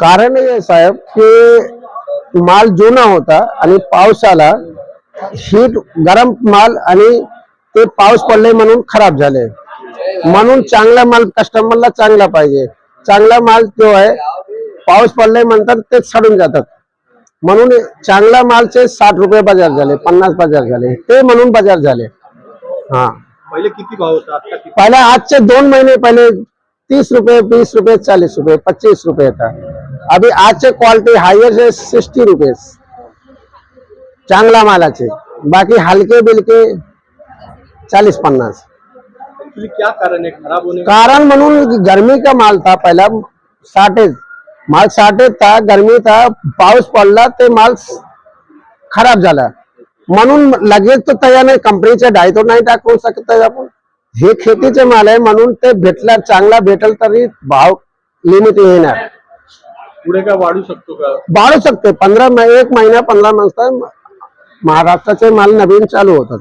कारण हे साहेब की माल जुना होता आणि पाऊस आला, हीट गरम माल आणि ते पाऊस पडले म्हणून खराब झाले. म्हणून चांगला माल कस्टमरला चांगला पाहिजे. चांगला माल जो आहे पाऊस पडले म्हणतात ते सडून जातात. म्हणून चांगला मालचे 60 रुपये बाजार झाले, 50 बाजार झाले, ते म्हणून बाजार झाले. हाँ पहले किती भाव होता आता किती? पहले आज से 2 महीने पहले 30 रुपए, 20 रुपए, 40 रुपए, 25 रुपए था. अभी आज से क्वालिटी हायर से 60 रुपए चांगला मालाचे, बाकी हल्के बिलके 40-50. एक्चुअली क्या कारण है खराब होने का? कारण म्हणून गर्मी का माल था पहला, शॉर्टेज माल शॉर्टेज था, गर्मी था, पाऊस पडला ते माल खराब झाला. म्हणून लगेच तो तयार नाही, कंपनीचे डाय तो नाही टाकू शकत आपण. हे खेतीचे माल आहे म्हणून ते भेटला, चांगला भेटल तरी भाव लिमिट येणार. पुढे काय वाढू शकतो का? वाढू शकते. 1 महिना 15 महिना महाराष्ट्राचे माल नवीन चालू होतात.